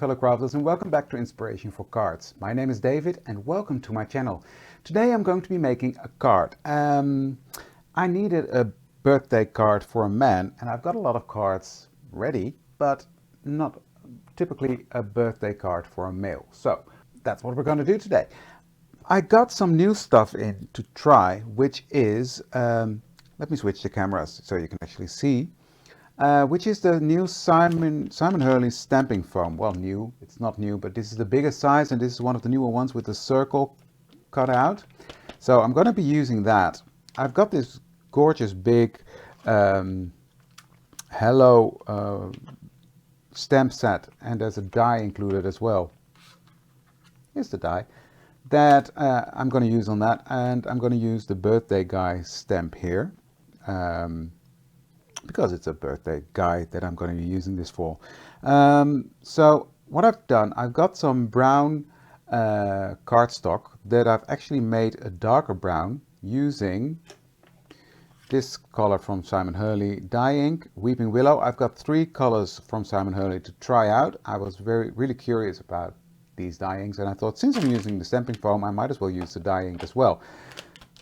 fellow crafters, and welcome back to Inspiration for Cards. My name is David and welcome to my channel. Today I'm going to be making a card. I needed a birthday card for a man and I've got a lot of cards ready, but not typically a birthday card for a male. So that's what we're going to do today. I got some new stuff in to try, which is, let me switch the cameras so you can actually see. Which is the new Simon Hurley stamping foam. Well, new, it's not new, but this is the biggest size and this is one of the newer ones with the circle cut out. So I'm going to be using that. I've got this gorgeous big Hello stamp set, and there's a die included as well. Here's the die that I'm going to use on that, and I'm going to use the birthday guy stamp here. Because it's a birthday guy that I'm going to be using this for. So what I've done, I've got some brown cardstock that I've actually made a darker brown using this color from Simon Hurley dye ink, Weeping Willow. I've got 3 colors from Simon Hurley to try out. I was really curious about these dye inks, and I thought since I'm using the stamping foam, I might as well use the dye ink as well.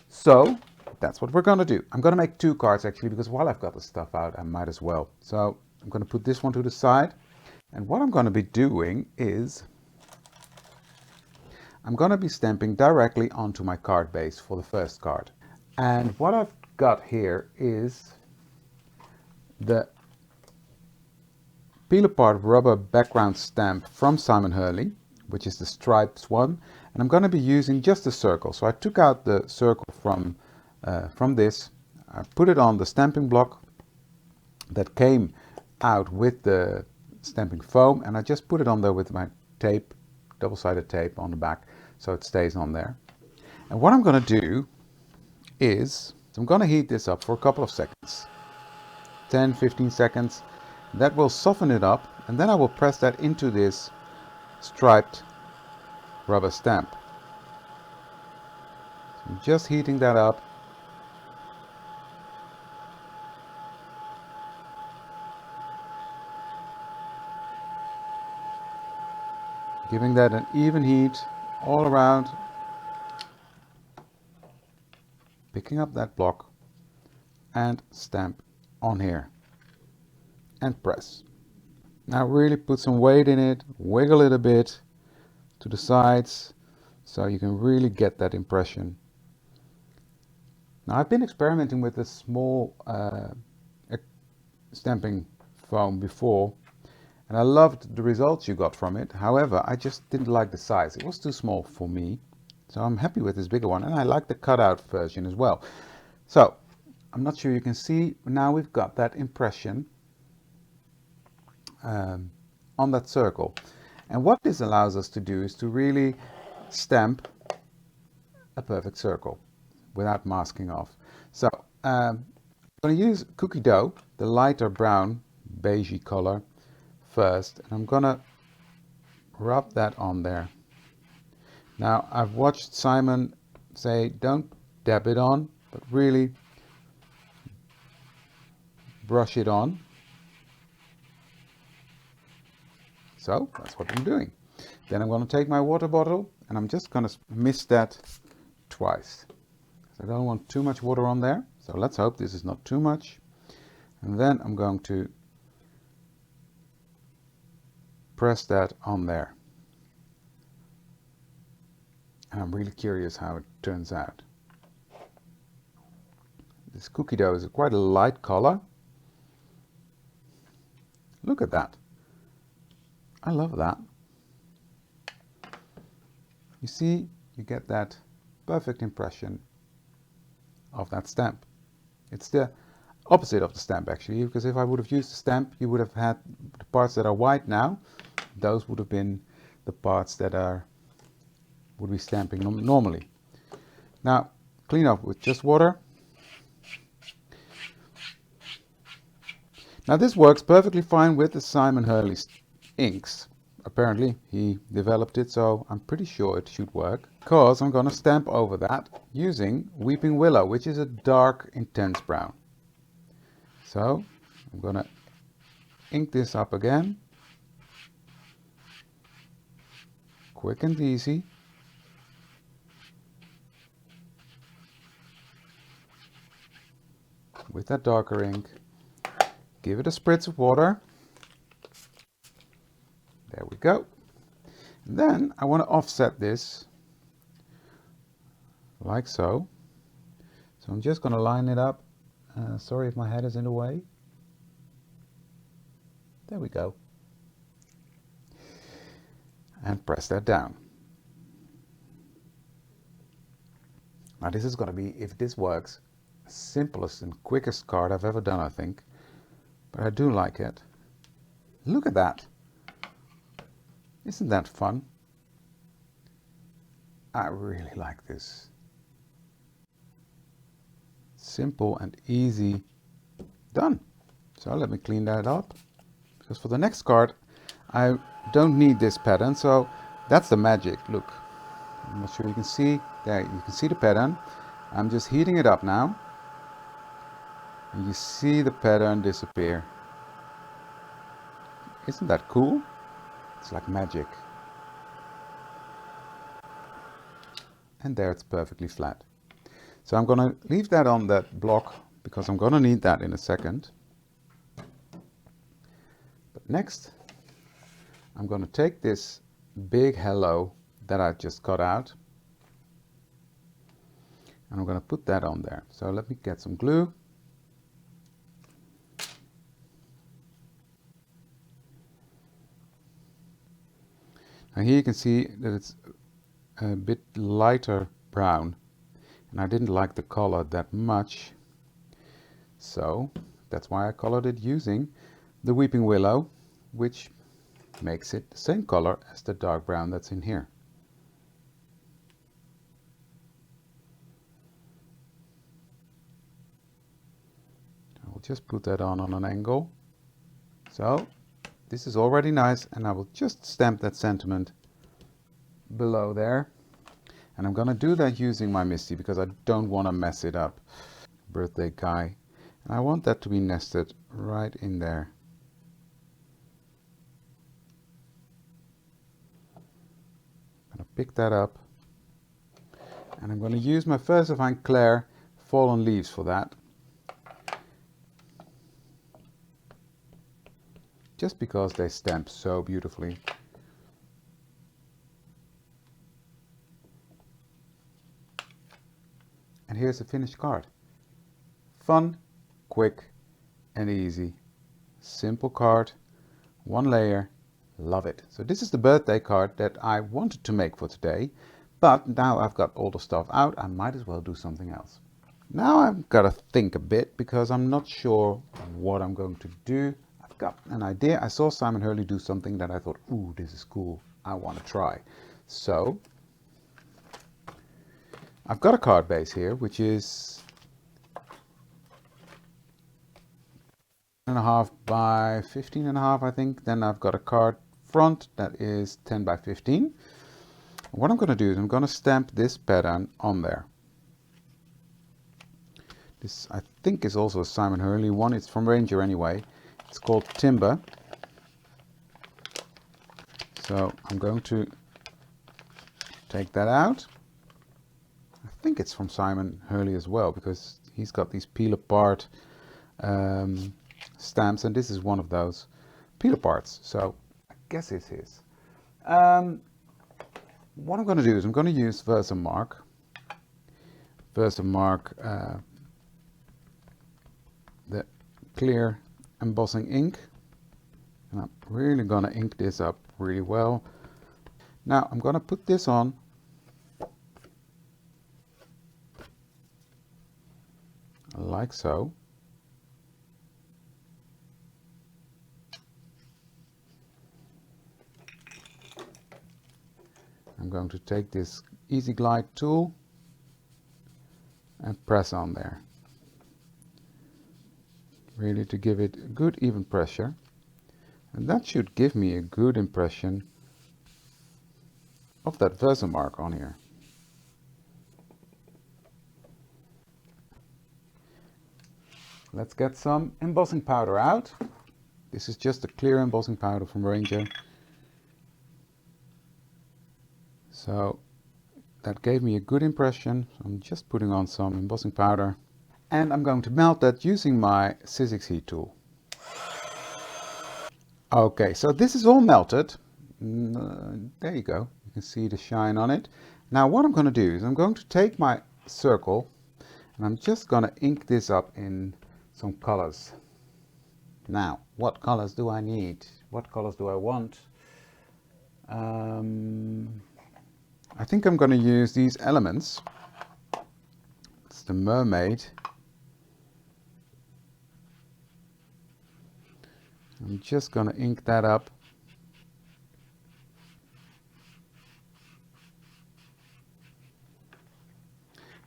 So that's what we're going to do. I'm going to make 2 cards actually, because while I've got the stuff out, I might as well. So I'm going to put this one to the side. And what I'm going to be doing is I'm going to be stamping directly onto my card base for the first card. And what I've got here is the peel apart rubber background stamp from Simon Hurley, which is the stripes one. And I'm going to be using just a circle. So I took out the circle from this, I put it on the stamping block that came out with the stamping foam, and I just put it on there with my tape, double-sided tape on the back, so it stays on there. And what I'm going to do is I'm going to heat this up for a couple of seconds, 10-15 seconds. That will soften it up, and then I will press that into this striped rubber stamp. So I'm just heating that up. Giving that an even heat all around, picking up that block and stamp on here and press. Now really put some weight in it, wiggle it a bit to the sides so you can really get that impression. Now I've been experimenting with a small stamping foam before, and I loved the results you got from it. However, I just didn't like the size. It was too small for me. So I'm happy with this bigger one, and I like the cutout version as well. So I'm not sure you can see. Now we've got that impression on that circle. And what this allows us to do is to really stamp a perfect circle without masking off. So I'm going to use cookie dough, the lighter brown beigey color, first, and I'm gonna rub that on there. Now I've watched Simon say don't dab it on, but really brush it on. So that's what I'm doing. Then I'm going to take my water bottle and I'm just going to mist that twice. So I don't want too much water on there, so let's hope this is not too much. And then I'm going to press that on there. And I'm really curious how it turns out. This cookie dough is quite a light color. Look at that. I love that. You see, you get that perfect impression of that stamp. It's the opposite of the stamp actually, because if I would have used the stamp, you would have had the parts that are white now. Those would have been the parts that would be stamping normally. Now clean up with just water. Now this works perfectly fine with the Simon Hurley inks. Apparently he developed it, so I'm pretty sure it should work, because I'm going to stamp over that using Weeping Willow, which is a dark intense brown. So I'm going to ink this up again. Quick and easy. With that darker ink. Give it a spritz of water. There we go. And then I want to offset this like so. So I'm just going to line it up. Sorry if my head is in the way. There we go. And press that down. Now this is going to be, if this works, simplest and quickest card I've ever done, I think. But I do like it. Look at that. Isn't that fun? I really like this. Simple and easy. Done. So let me clean that up. Because for the next card, I don't need this pattern. So that's the magic. Look. I'm not sure you can see. There, you can see the pattern. I'm just heating it up now. And you see the pattern disappear. Isn't that cool? It's like magic. And there it's perfectly flat. So I'm going to leave that on that block because I'm going to need that in a second. But next, I'm going to take this big hello that I just cut out. And I'm going to put that on there. So let me get some glue. Now here you can see that it's a bit lighter brown. And I didn't like the color that much. So that's why I colored it using the Weeping Willow, which makes it the same color as the dark brown that's in here. I'll just put that on an angle. So this is already nice, and I will just stamp that sentiment below there. And I'm going to do that using my MISTI because I don't want to mess it up. Birthday guy. And I want that to be nested right in there. I'm going to pick that up. And I'm going to use my VersaMark Claire Fallen Leaves for that. Just because they stamp so beautifully. And here's the finished card. Fun, quick and easy. Simple card, one layer, love it. So this is the birthday card that I wanted to make for today, but now I've got all the stuff out, I might as well do something else. Now I've got to think a bit because I'm not sure what I'm going to do. I've got an idea. I saw Simon Hurley do something that I thought, ooh, this is cool, I want to try. So I've got a card base here, which is 10.5 by 15.5, I think. Then I've got a card front that is 10 by 15. What I'm going to do is I'm going to stamp this pattern on there. This, I think, is also a Simon Hurley one. It's from Ranger anyway. It's called Timber. So I'm going to take that out. I think it's from Simon Hurley as well, because he's got these peel apart stamps, and this is one of those peel aparts. So I guess it's his. What I'm going to do is I'm going to use VersaMark. VersaMark, the clear embossing ink. And I'm really going to ink this up really well. Now I'm going to put this on like so. I'm going to take this Easy Glide tool and press on there. Really to give it a good even pressure. And that should give me a good impression of that VersaMark on here. Let's get some embossing powder out. This is just a clear embossing powder from Ranger. So that gave me a good impression. I'm just putting on some embossing powder and I'm going to melt that using my Sizzix heat tool. Okay, so this is all melted. There you go. You can see the shine on it. Now what I'm going to do is I'm going to take my circle and I'm just going to ink this up in some colors. Now, what colors do I need? What colors do I want? I think I'm going to use these elements. It's the mermaid. I'm just going to ink that up.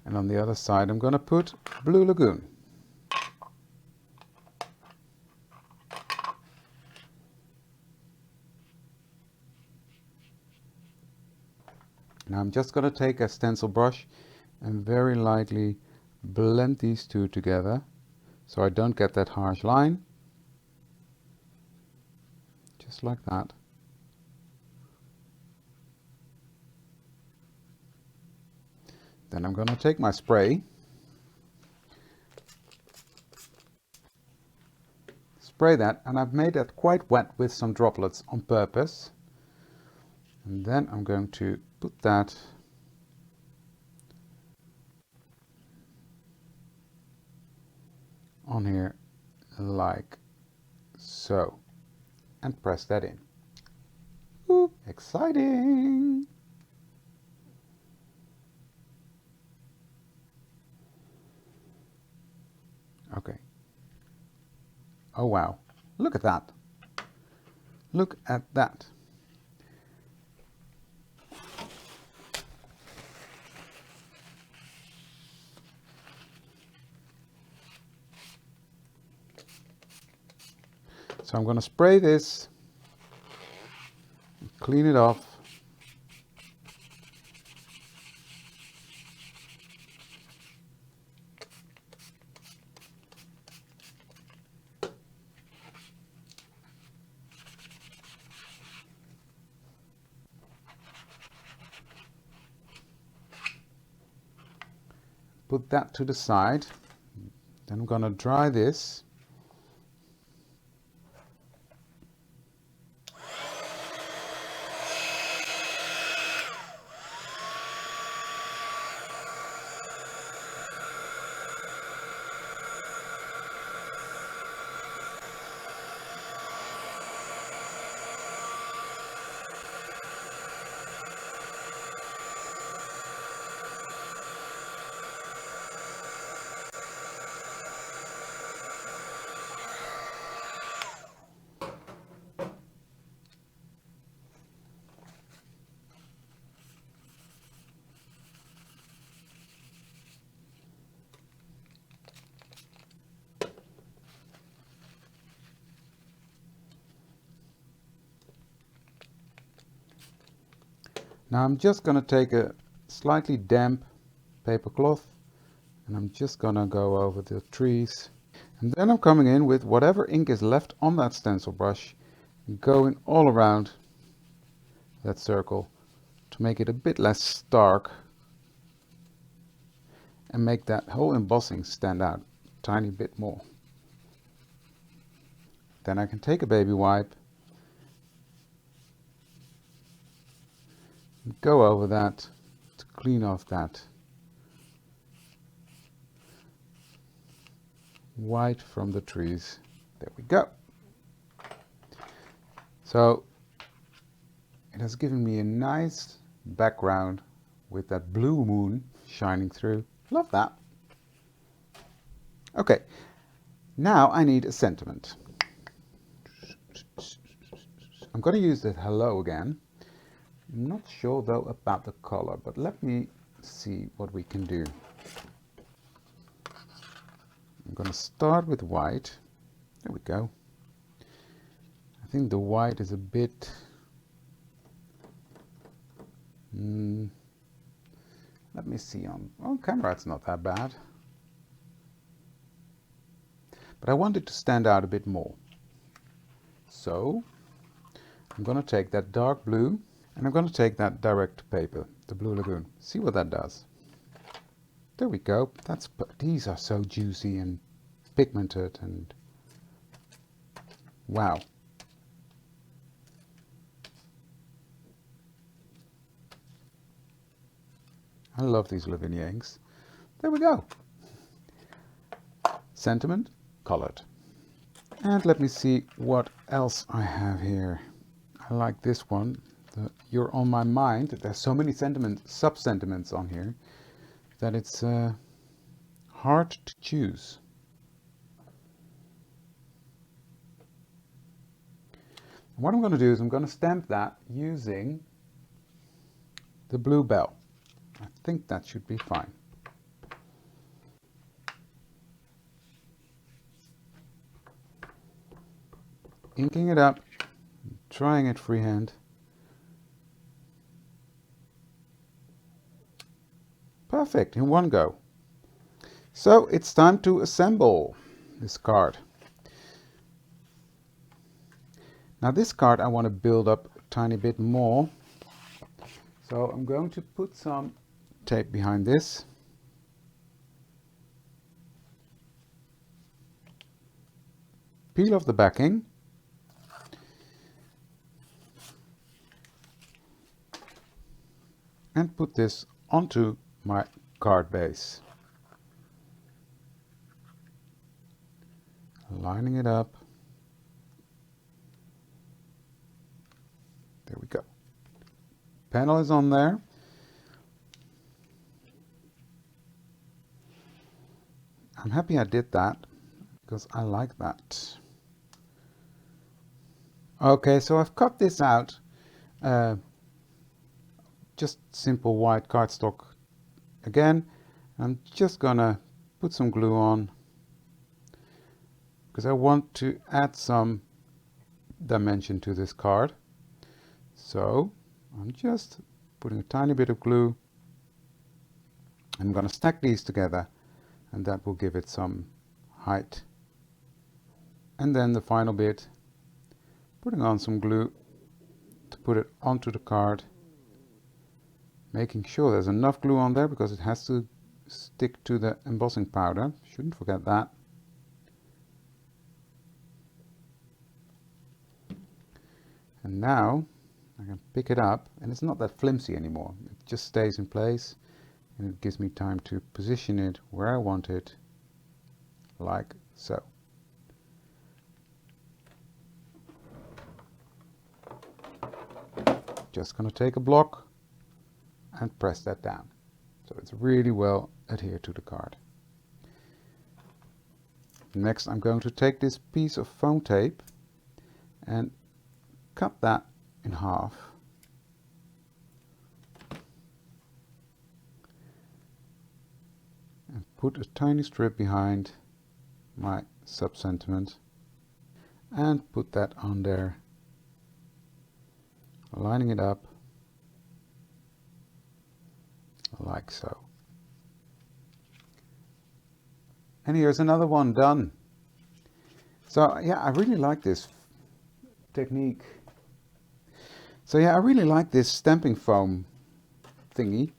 And on the other side I'm going to put Blue Lagoon. Now I'm just going to take a stencil brush and very lightly blend these two together so I don't get that harsh line. Just like that. Then I'm going to take my spray, spray that, and I've made that quite wet with some droplets on purpose. And then I'm going to put that on here like so and press that in. Ooh, exciting! Okay. Oh wow, look at that. Look at that. So I'm going to spray this, clean it off. Put that to the side. Then I'm going to dry this. Now I'm just going to take a slightly damp paper cloth and I'm just going to go over the trees. And then I'm coming in with whatever ink is left on that stencil brush and going all around that circle to make it a bit less stark and make that whole embossing stand out a tiny bit more. Then I can take a baby wipe, go over that to clean off that white from the trees. There we go. So it has given me a nice background with that blue moon shining through. Love that. Okay, now I need a sentiment. I'm going to use the hello again. I'm not sure though about the color, but let me see what we can do. I'm going to start with white. There we go. I think the white is a bit... let me see on camera, it's not that bad. But I want it to stand out a bit more. So I'm going to take that dark blue And I'm going to take that direct paper, the Blue Lagoon, see what that does. There we go. These are so juicy and pigmented and wow. I love these Lavinia inks. There we go. Sentiment, colored. And let me see what else I have here. I like this one. You're on my mind. There's so many sub-sentiments on here that it's hard to choose. What I'm going to do is I'm going to stamp that using the blue bell. I think that should be fine. Inking it up, trying it freehand. Perfect, in one go. So it's time to assemble this card. Now this card I want to build up a tiny bit more. So I'm going to put some tape behind this. Peel off the backing. And put this onto my card base. Lining it up. There we go. Panel is on there. I'm happy I did that because I like that. Okay, so I've cut this out. Just simple white cardstock again. I'm just gonna put some glue on because I want to add some dimension to this card. So I'm just putting a tiny bit of glue. I'm gonna stack these together and that will give it some height. And then the final bit, putting on some glue to put it onto the card. Making sure there's enough glue on there because it has to stick to the embossing powder. Shouldn't forget that. And now I can pick it up and it's not that flimsy anymore. It just stays in place and it gives me time to position it where I want it, like so. Just gonna take a block and press that down. So it's really well adhered to the card. Next I'm going to take this piece of foam tape and cut that in half. And put a tiny strip behind my sub-sentiment and put that on there, lining it up like so. And here's another one done. So yeah, I really like this technique. So yeah, I really like this stamping foam thingy.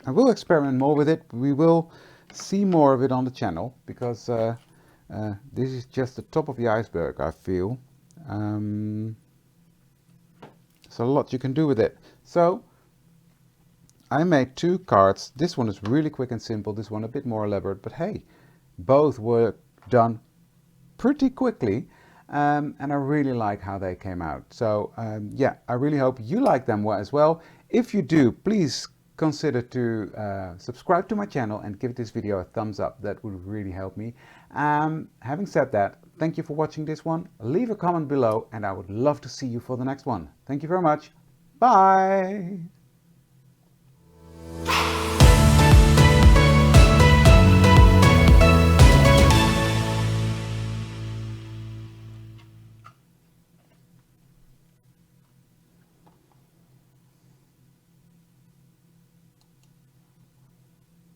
I will experiment more with it. We will see more of it on the channel because this is just the top of the iceberg, I feel. There's a lot you can do with it. So I made two cards. This one is really quick and simple. This one a bit more elaborate, but hey, both were done pretty quickly. And I really like how they came out. So yeah, I really hope you like them as well. If you do, please consider to subscribe to my channel and give this video a thumbs up. That would really help me. Having said that, thank you for watching this one. Leave a comment below and I would love to see you for the next one. Thank you very much. Bye.